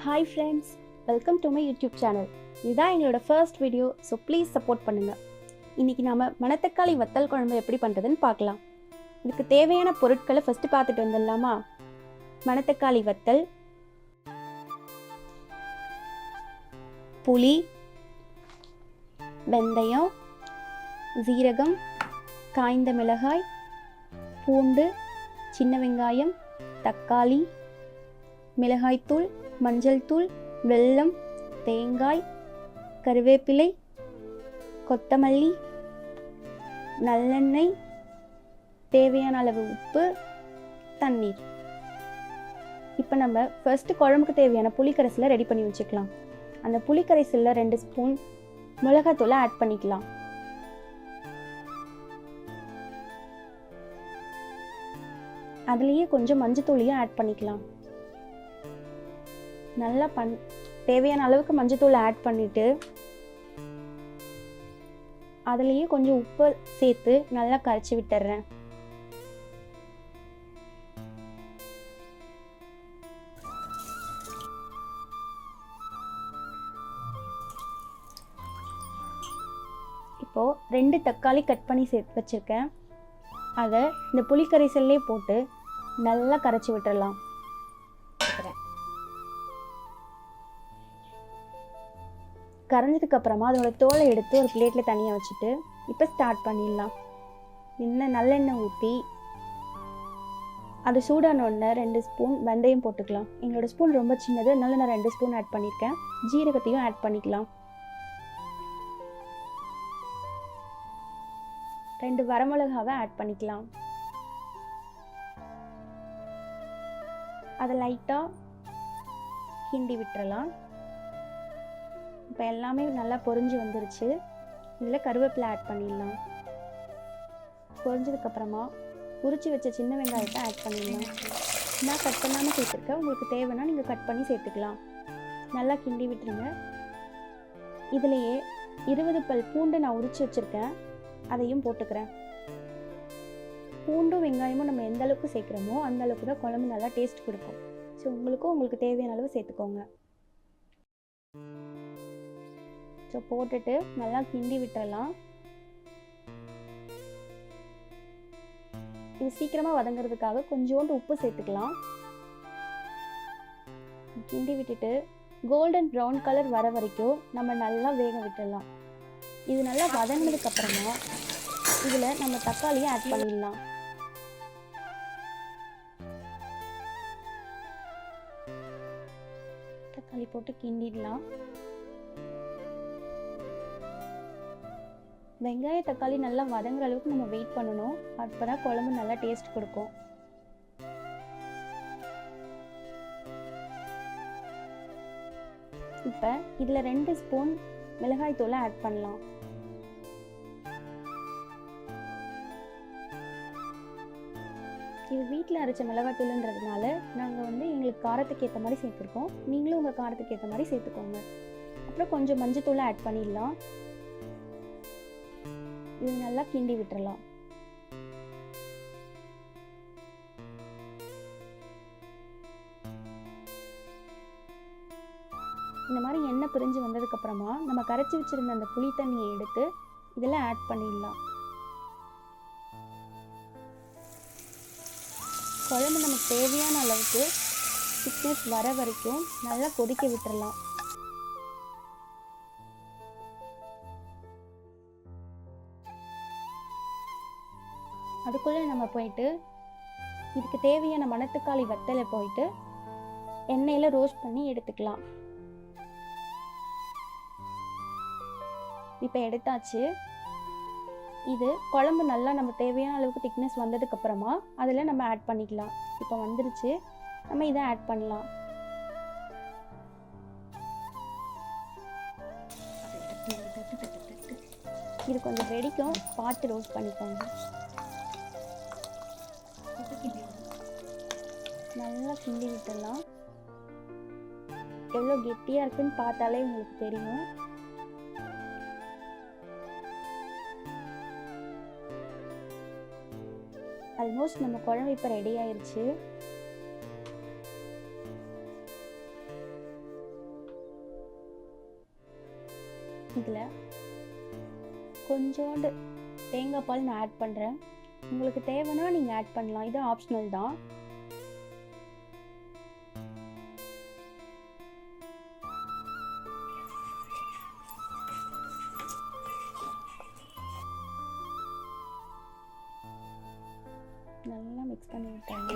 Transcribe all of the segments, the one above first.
Hi friends, welcome to my YouTube channel. இதுதான் எங்களோட first video, so please support பண்ணுங்கள். இன்றைக்கி நாம் மணத்தக்காளி வத்தல் குழம்பு எப்படி பண்ணுறதுன்னு பார்க்கலாம். இதுக்கு தேவையான பொருட்களை ஃபஸ்ட்டு பார்த்துட்டு வந்துடலாமா? மணத்தக்காளி வத்தல், புளி, வெந்தயம், சீரகம், காய்ந்த மிளகாய், பூண்டு, சின்ன வெங்காயம், தக்காளி, மிளகாய்த்தூள், மஞ்சள் தூள், வெல்லம், தேங்காய், கருவேப்பிலை, கொத்தமல்லி, நல்லெண்ணெய், தேவையான அளவு உப்பு, தண்ணீர். இப்போ நம்ம ஃபர்ஸ்ட்டு குழம்புக்கு தேவையான புளிக்கரைசலை ரெடி பண்ணி வச்சுக்கலாம். அந்த புளிக்கரைசலில் 2 ஸ்பூன் மிளகாத்தூளை ஆட் பண்ணிக்கலாம். அதுலேயே கொஞ்சம் மஞ்சத்தூளையும் ஆட் பண்ணிக்கலாம். நல்லா தேவையான அளவுக்கு மஞ்சத்தூள் ஆட் பண்ணிவிட்டு அதுலேயே கொஞ்சம் உப்பு சேர்த்து நல்லா கரைச்சி விட்டுறேன். இப்போது 2 தக்காளி கட் பண்ணி சேர்த்து வச்சுருக்கேன். அதை இந்த புளிக்கரைசல்லே போட்டு நல்லா கரைச்சி விட்டுடலாம். கரைஞ்சதுக்கு அப்புறமா அதோட தோலை எடுத்து ஒரு பிளேட்டில் தனியாக வச்சுட்டு இப்போ ஸ்டார்ட் பண்ணிடலாம். நல்லெண்ணெய் ஊற்றி அது சூடானோடனே 2 ஸ்பூன் வெந்தயம் போட்டுக்கலாம். எங்களோட ஸ்பூன் ரொம்ப சின்னது, அதனால நான் 2 ஸ்பூன் ஆட் பண்ணியிருக்கேன். ஜீரகத்தையும் ஆட் பண்ணிக்கலாம். 2 வரமிளகாவை ஆட் பண்ணிக்கலாம். அதை லைட்டாக கிண்டி விட்டுறலாம். இப்போ எல்லாமே நல்லா பொரிஞ்சு வந்துருச்சு. இதில் கருவேப்பிலை ஆட் பண்ணிடலாம். பொரிஞ்சதுக்கப்புறமா உரிச்சு வச்ச சின்ன வெங்காயத்தை ஆட் பண்ணிடலாம். நான் கட் பண்ணாமல் சேர்த்துருக்கேன், உங்களுக்கு தேவைன்னா நீங்கள் கட் பண்ணி சேர்த்துக்கலாம். நல்லா கிண்டி விட்டுருங்க. இதுலேயே 20 பல் பூண்டு நான் உரிச்சு வச்சுருக்கேன், அதையும் போட்டுக்கிறேன். பூண்டும் வெங்காயமும் நம்ம எந்த அளவுக்கு சேர்க்குறோமோ அந்த அளவுக்கு தான் குழம்பு நல்லா டேஸ்ட் கொடுக்கும். ஸோ உங்களுக்கு தேவையான அளவு சேர்த்துக்கோங்க. ஸோ போட்டுட்டு நல்லா கிண்டி விட்டுறலாம். இது சீக்கிரமாக வதங்கிறதுக்காக கொஞ்சோண்டு உப்பு சேர்த்துக்கலாம். கிண்டி விட்டுட்டு கோல்டன் ப்ரௌன் கலர் வர வரைக்கும் நம்ம நல்லா வேக விட்டுடலாம். இது நல்லா வதங்கினதுக்கு அப்புறமா இதில் நம்ம தக்காளியை ஆட் பண்ணிடலாம். தக்காளி போட்டு கிண்டிடலாம். வெங்காய தக்காளி நல்லா வதங்குற அளவுக்கு நம்ம வெயிட் பண்ணணும். அப்பதான் குழம்பு நல்லா டேஸ்ட் கொடுக்கும். இப்போ இதில் 2 ஸ்பூன் மிளகாய் தூளை ஆட் பண்ணலாம். இது வீட்டில் அரைச்ச மிளகாய் தூளுன்றதுனால நாங்கள் எங்களுக்கு காரத்துக்கு ஏற்ற மாதிரி சேர்த்துருக்கோம். நீங்களும் உங்கள் காரத்துக்கு ஏற்ற மாதிரி சேர்த்துக்கோங்க. அப்புறம் கொஞ்சம் மஞ்சத்தூளை ஆட் பண்ணிடலாம். இது நல்லா கிண்டி விட்டுறலாம். இந்த மாதிரி எண்ணெய் பிரிஞ்சு வந்ததுக்கு அப்புறமா நம்ம கரைச்சி வச்சிருந்த அந்த புளி தண்ணியை எடுத்து இதில் ஆட் பண்ணிடலாம். குழம்பு நமக்கு தேவையான அளவுக்கு திக்னஸ் வர வரைக்கும் நல்லா கொதிக்க விட்டுறலாம். அதுக்குள்ளே நம்ம போயிட்டு இதுக்கு தேவையான மணத்தக்காளி வத்தலை போயிட்டு எண்ணெயில் ரோஸ்ட் பண்ணி எடுத்துக்கலாம். இப்போ எடுத்தாச்சு. இது குழம்பு நல்லா நம்ம தேவையான அளவுக்கு திக்னஸ் வந்ததுக்கு அப்புறமா அதில் நம்ம ஆட் பண்ணிக்கலாம். இப்போ வந்துருச்சு, நம்ம இதை ஆட் பண்ணலாம். இது கொஞ்சம் வெடிக்கும், பார்த்து ரோஸ்ட் பண்ணிக்கோங்க. நல்லா கிண்டி விட்டுடலாம். எவ்வளோ கெட்டியாக இருக்குன்னு பார்த்தாலே உங்களுக்கு தெரியும். ஆல்மோஸ்ட் நம்ம குழம்பு இப்போ ரெடி ஆயிடுச்சு. இதில் கொஞ்சோண்டு தேங்காய் பால் நான் ஆட் பண்ணுறேன். உங்களுக்கு தேவைன்னா நீங்கள் ஆட் பண்ணலாம், இது ஆப்ஷனல் தான். நல்லா மிக்ஸ் பண்ணி விட்டாங்க.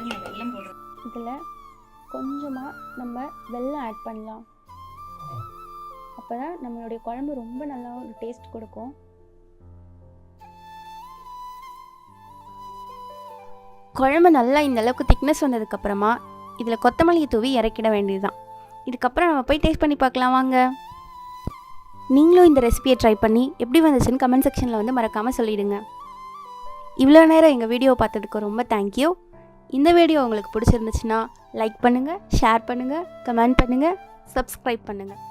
இதில் கொஞ்சமாக நம்ம வெல்லம் ஆட் பண்ணலாம். அப்போ தான் நம்மளுடைய குழம்பு ரொம்ப நல்லா ஒரு டேஸ்ட் கொடுக்கும். குழம்பு நல்லா இந்த அளவுக்கு திக்னஸ் வந்ததுக்கப்புறமா இதில் கொத்தமல்லி தூவி இறக்கிட வேண்டியது தான். இதுக்கப்புறம் நம்ம போய் டேஸ்ட் பண்ணி பார்க்கலாம் வாங்க. நீங்களும் இந்த ரெசிபியை ட்ரை பண்ணி எப்படி வந்துச்சுன்னு கமெண்ட் செக்ஷனில் வந்து மறக்காமல் சொல்லிவிடுங்க. இவ்வளோ நேரம் எங்கள் வீடியோ பார்த்ததுக்கு ரொம்ப தேங்க்யூ. இந்த வீடியோ உங்களுக்கு பிடிச்சிருந்துச்சுன்னா லைக் பண்ணுங்கள், ஷேர் பண்ணுங்கள், கமெண்ட் பண்ணுங்கள், சப்ஸ்கிரைப் பண்ணுங்கள்.